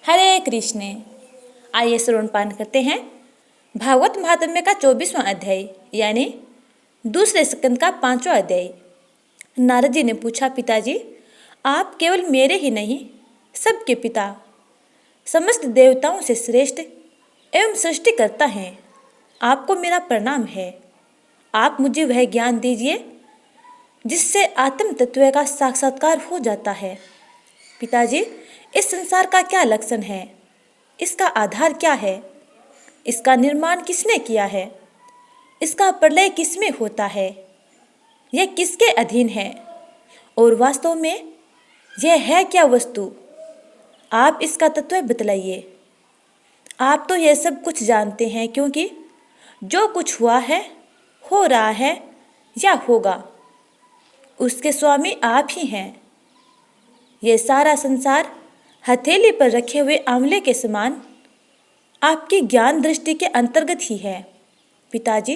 हरे कृष्ण। आइए श्रवण पान करते हैं भागवत महात्म्य का 24वां अध्याय यानी दूसरे स्कंद का 5वां अध्याय। नारद जी ने पूछा, पिताजी आप केवल मेरे ही नहीं सबके पिता, समस्त देवताओं से श्रेष्ठ एवं सृष्टिकर्ता हैं। आपको मेरा प्रणाम है। आप मुझे वह ज्ञान दीजिए जिससे आत्म तत्व का साक्षात्कार हो जाता है। पिताजी, इस संसार का क्या लक्षण है? इसका आधार क्या है? इसका निर्माण किसने किया है? इसका प्रलय किसमें होता है? यह किसके अधीन है? और वास्तव में यह है क्या वस्तु? आप इसका तत्व बतलाइए। आप तो यह सब कुछ जानते हैं, क्योंकि जो कुछ हुआ है, हो रहा है या होगा, उसके स्वामी आप ही हैं। यह सारा संसार हथेली पर रखे हुए आंवले के समान आपकी ज्ञान दृष्टि के अंतर्गत ही है। पिताजी,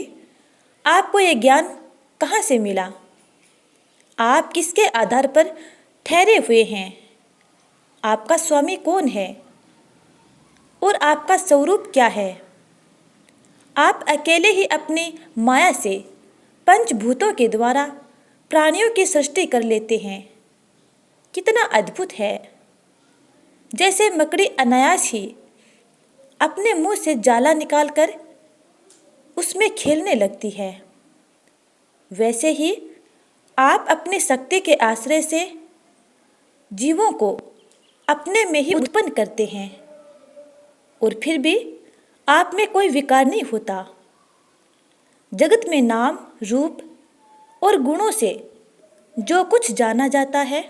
आपको यह ज्ञान कहाँ से मिला? आप किसके आधार पर ठहरे हुए हैं? आपका स्वामी कौन है और आपका स्वरूप क्या है? आप अकेले ही अपनी माया से पंचभूतों के द्वारा प्राणियों की सृष्टि कर लेते हैं। कितना अद्भुत है! जैसे मकड़ी अनायास ही अपने मुंह से जाला निकालकर उसमें खेलने लगती है, वैसे ही आप अपनी शक्ति के आश्रय से जीवों को अपने में ही उत्पन्न करते हैं, और फिर भी आप में कोई विकार नहीं होता। जगत में नाम, रूप और गुणों से जो कुछ जाना जाता है,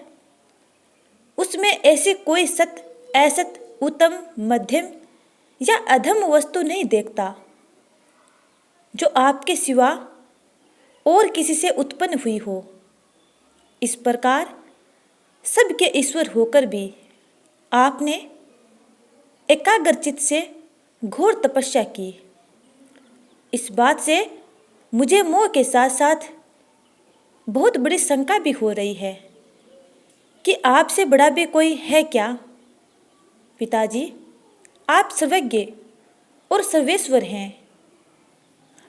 उसमें ऐसी कोई सत, असत, उत्तम, मध्यम या अधम वस्तु नहीं देखता जो आपके सिवा और किसी से उत्पन्न हुई हो। इस प्रकार सबके ईश्वर होकर भी आपने एकाग्रचित्त से घोर तपस्या की। इस बात से मुझे मोह के साथ साथ बहुत बड़ी शंका भी हो रही है कि आपसे बड़ा भी कोई है क्या? पिताजी, आप सर्वज्ञ और सर्वेश्वर हैं।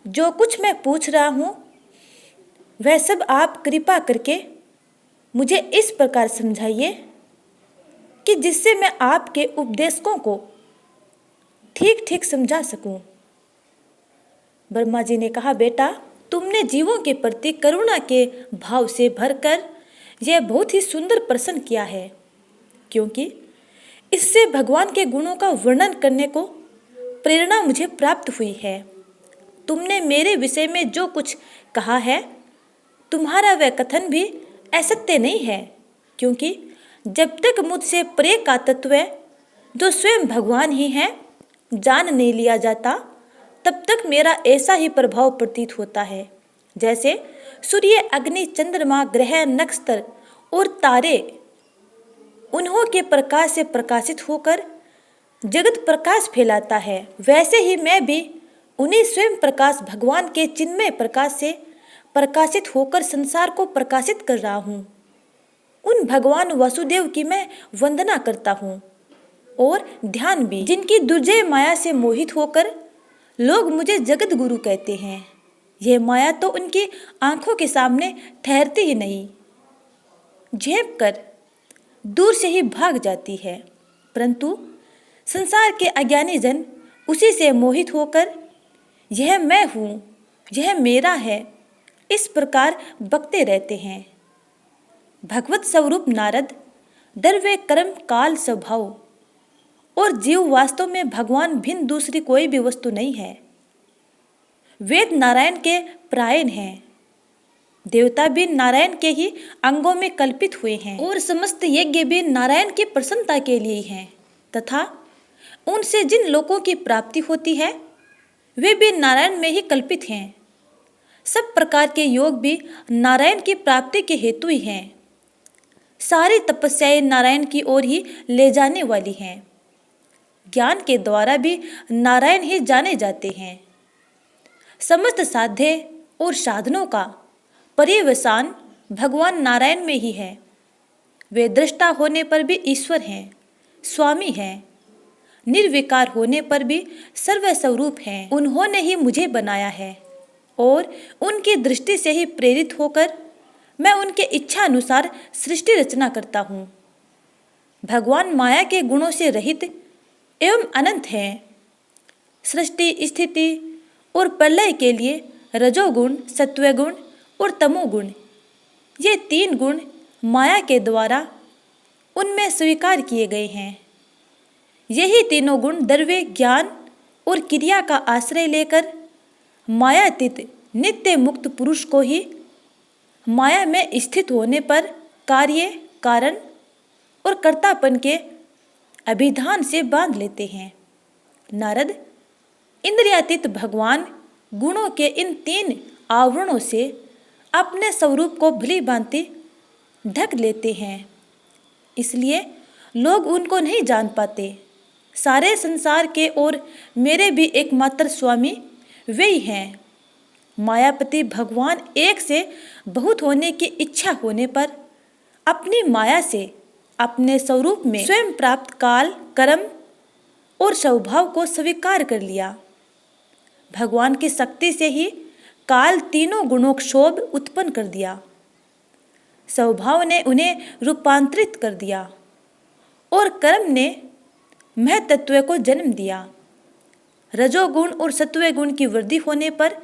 जो कुछ मैं पूछ रहा हूँ वह सब आप कृपा करके मुझे इस प्रकार समझाइए कि जिससे मैं आपके उपदेशों को ठीक ठीक समझा सकूं। ब्रह्मा जी ने कहा, बेटा, तुमने जीवों के प्रति करुणा के भाव से भरकर यह बहुत ही सुंदर प्रश्न किया है, क्योंकि इससे भगवान के गुणों का वर्णन करने को प्रेरणा मुझे प्राप्त हुई है। तुमने मेरे विषय में जो कुछ कहा है, तुम्हारा वह कथन भी असत्य नहीं है, क्योंकि जब तक मुझसे परे का तत्व जो स्वयं भगवान ही है जान नहीं लिया जाता, तब तक मेरा ऐसा ही प्रभाव प्रतीत होता है जैसे सूर्य, अग्नि, चंद्रमा, ग्रह, नक्षत्र और तारे उन्हों के प्रकाश से प्रकाशित होकर जगत प्रकाश फैलाता है। वैसे ही मैं भी उन्हीं स्वयं प्रकाश भगवान के चिन्मय प्रकाश से प्रकाशित होकर संसार को प्रकाशित कर रहा हूँ। उन भगवान वासुदेव की मैं वंदना करता हूँ और ध्यान भी, जिनकी दुर्जय माया से मोहित होकर लोग मुझे जगत गुरु कहते हैं। यह माया तो उनकी आंखों के सामने ठहरती ही नहीं, झेप कर दूर से ही भाग जाती है, परंतु संसार के अज्ञानी जन उसी से मोहित होकर यह मैं हूँ, यह मेरा है, इस प्रकार बकते रहते हैं। भगवत स्वरूप नारद, द्रव्य, कर्म, काल, स्वभाव और जीव वास्तव में भगवान भिन्न दूसरी कोई भी वस्तु नहीं है। वेद नारायण के प्रायण हैं, देवता भी नारायण के ही अंगों में कल्पित हुए हैं, और समस्त यज्ञ भी नारायण की प्रसन्नता के लिए हैं, तथा उनसे जिन लोकों की प्राप्ति होती है वे भी नारायण में ही कल्पित हैं। सब प्रकार के योग भी नारायण की प्राप्ति के हेतु ही हैं। सारी तपस्याएं नारायण की ओर ही ले जाने वाली हैं। ज्ञान के द्वारा भी नारायण ही जाने जाते हैं। समस्त साध्य और साधनों का पर्यवसान भगवान नारायण में ही है। वे दृष्टा होने पर भी ईश्वर हैं, स्वामी हैं, निर्विकार होने पर भी सर्वस्वरूप हैं। उन्होंने ही मुझे बनाया है और उनकी दृष्टि से ही प्रेरित होकर मैं उनके इच्छा अनुसार सृष्टि रचना करता हूँ। भगवान माया के गुणों से रहित एवं अनंत हैं। सृष्टि, स्थिति और प्रलय के लिए रजोगुण, सत्वगुण और तमोगुण, ये 3 गुण माया के द्वारा उनमें स्वीकार किए गए हैं। यही तीनों गुण द्रव्य, ज्ञान और क्रिया का आश्रय लेकर मायातीत नित्य मुक्त पुरुष को ही माया में स्थित होने पर कार्य, कारण और कर्तापन के अभिधान से बांध लेते हैं। नारद, इंद्रियातीत भगवान गुणों के इन 3 आवरणों से अपने स्वरूप को भली भांति ढक लेते हैं, इसलिए लोग उनको नहीं जान पाते। सारे संसार के और मेरे भी एकमात्र स्वामी वे ही हैं। मायापति भगवान एक से बहुत होने की इच्छा होने पर अपनी माया से अपने स्वरूप में स्वयं प्राप्त काल, कर्म और स्वभाव को स्वीकार कर लिया। भगवान की शक्ति से ही काल तीनों गुणोक्षोभ उत्पन्न कर दिया। स्वभाव ने उन्हें रूपांतरित कर दिया और कर्म ने महतत्व को जन्म दिया। रजोगुण और सत्वगुण की वृद्धि होने पर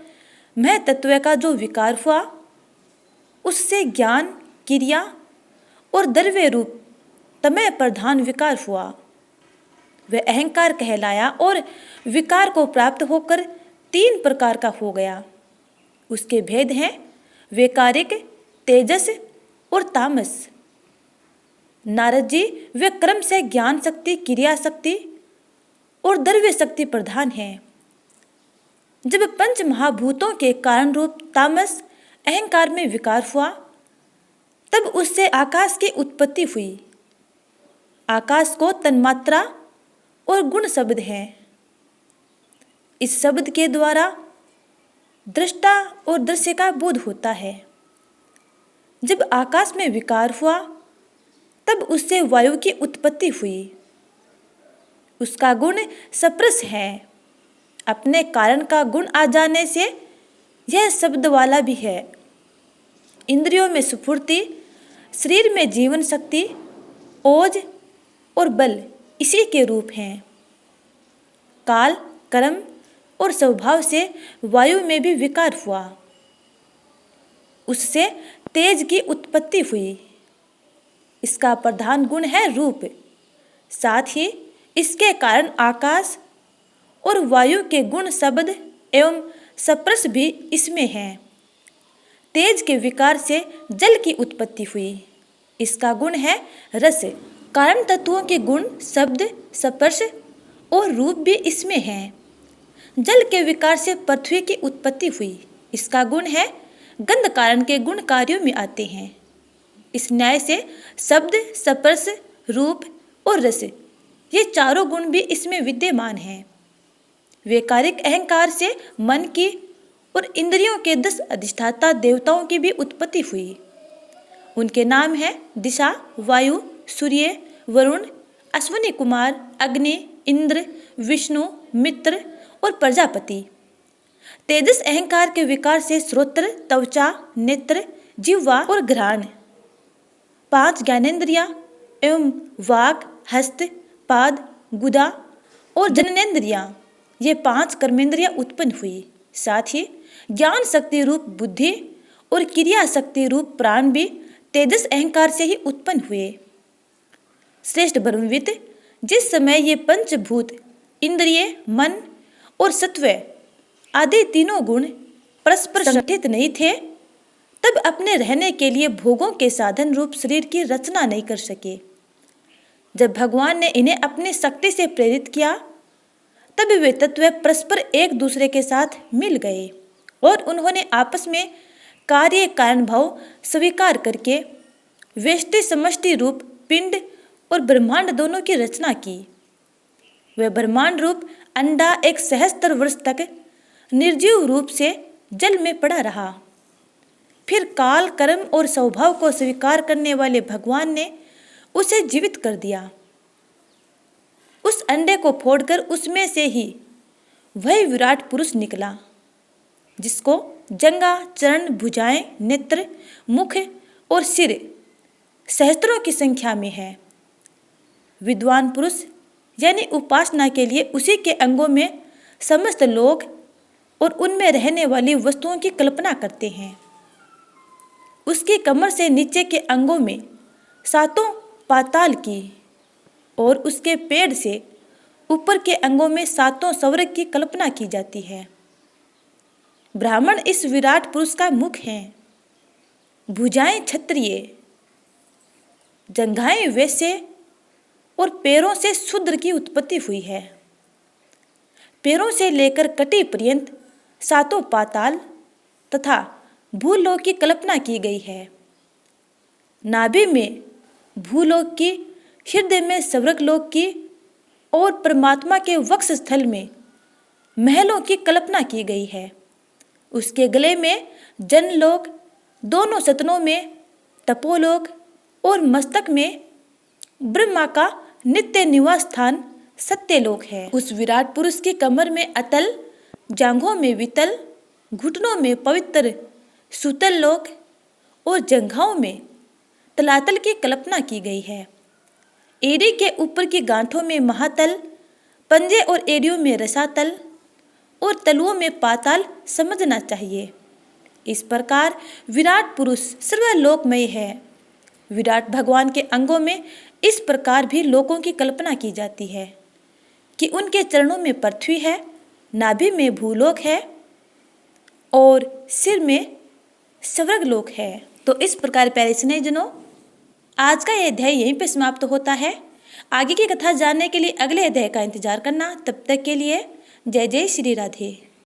महतत्व का जो विकार हुआ, उससे ज्ञान, क्रिया और द्रव्य रूप तमय प्रधान विकार हुआ। वह अहंकार कहलाया और विकार को प्राप्त होकर 3 प्रकार का हो गया। उसके भेद हैं वैकारिक, तेजस और तामस। नारद जी, वे क्रम से ज्ञान शक्ति, क्रिया शक्ति और द्रव्य शक्ति प्रधान हैं। जब 5 महाभूतों के कारण रूप तामस अहंकार में विकार हुआ, तब उससे आकाश की उत्पत्ति हुई। आकाश को तन्मात्रा और गुण शब्द हैं। इस शब्द के द्वारा दृष्टा और दृश्य का बोध होता है। जब आकाश में विकार हुआ, तब उससे वायु की उत्पत्ति हुई। उसका गुण सप्रस है। अपने कारण का गुण आ जाने से यह शब्द वाला भी है। इंद्रियों में स्फूर्ति, शरीर में जीवन शक्ति, ओज और बल इसी के रूप हैं। काल, कर्म और स्वभाव से वायु में भी विकार हुआ। उससे तेज की उत्पत्ति हुई। इसका प्रधान गुण है रूप। साथ ही इसके कारण आकाश और वायु के गुण शब्द एवं सप्रस भी इसमें हैं। तेज के विकार से जल की उत्पत्ति हुई। इसका गुण है रस। कारण तत्वों के गुण शब्द, स्पर्श और रूप भी इसमें हैं। जल के विकार से पृथ्वी की उत्पत्ति हुई। इसका गुण है गंध। कारण के गुण कार्यों में आते हैं। इस न्याय से शब्द, स्पर्श, रूप और रस, ये चारों गुण भी इसमें विद्यमान हैं। वैकारिक अहंकार से मन की और इंद्रियों के 10 अधिष्ठाता देवताओं की भी उत्पत्ति हुई। उनके नाम हैं दिशा, वायु, सूर्य, वरुण, अश्विनी कुमार, अग्नि, इंद्र, विष्णु, मित्र और प्रजापति। तेजस अहंकार के विकार से श्रोत्र, त्वचा, नेत्र, जिह्वा और घ्राण, 5 ज्ञानेंद्रियां एवं वाक, हस्त, पाद, गुदा और जननेंद्रियां, ये 5 कर्मेंद्रियां उत्पन्न हुई। साथ ही ज्ञान शक्ति रूप बुद्धि और क्रिया शक्ति रूप प्राण भी तेजस अहंकार से ही उत्पन्न हुए। श्रेष्ठ ब्रह्मविद, जिस समय ये पंचभूत इंद्रिय, मन और सत्व आदि तीनों गुण परस्पर संगठित नहीं थे, तब अपने रहने के लिए भोगों के साधन रूप शरीर की रचना नहीं कर सके। जब भगवान ने इन्हें अपनी शक्ति से प्रेरित किया, तब वे तत्व परस्पर एक दूसरे के साथ मिल गए और उन्होंने आपस में कार्य कारण भाव स्वीकार करके व्यष्टि समष्टि रूप पिंड और ब्रह्मांड दोनों की रचना की। वह ब्रह्मांड रूप अंडा एक सहस्त्र वर्ष तक निर्जीव रूप से जल में पड़ा रहा। फिर काल, कर्म और स्वभाव को स्वीकार करने वाले भगवान ने उसे जीवित कर दिया। उस अंडे को फोड़कर उसमें से ही वही विराट पुरुष निकला, जिसको जंघा, चरण, भुजाएं, नेत्र, मुख और सिर सहस्त्रों की संख्या में है। विद्वान पुरुष यानी उपासना के लिए उसी के अंगों में समस्त लोग और उनमें रहने वाली वस्तुओं की कल्पना करते हैं। उसकी कमर से नीचे के अंगों में सातों पाताल की और उसके पेड़ से ऊपर के अंगों में सातों स्वर्ग की कल्पना की जाती है। ब्राह्मण इस विराट पुरुष का मुख है, भुजाएं क्षत्रिय, जंघाएं वैश्य और पैरों से शूद्र की उत्पत्ति हुई है। पैरों से लेकर कटी पर्यंत सातों पाताल तथा भूलोक की कल्पना की गई है। नाभि में भूलोक की, हृदय में स्वर्गलोक की और परमात्मा के वक्ष स्थल में महलों की कल्पना की गई है। उसके गले में जनलोक, दोनों सतनों में तपोलोक और मस्तक में ब्रह्मा का नित्य निवास स्थान सत्यलोक है। उस विराट पुरुष की कमर में अतल, जांघों में वितल, घुटनों में पवित्र सुतल लोक और जंघाओं में तलातल की कल्पना की गई है। एड़ी के ऊपर की गांठों में महातल, पंजे और एड़ियों में रसातल और तलुओं में पाताल समझना चाहिए। इस प्रकार विराट पुरुष सर्वलोकमय है। विराट भगवान के अंगों में इस प्रकार भी लोकों की कल्पना की जाती है कि उनके चरणों में पृथ्वी है, नाभि में भूलोक है और सिर में स्वर्गलोक है। तो इस प्रकार प्यारे स्नेहीजनों, आज का यह अध्याय यहीं पे समाप्त होता है। आगे की कथा जानने के लिए अगले अध्याय का इंतजार करना। तब तक के लिए जय जय श्री राधे।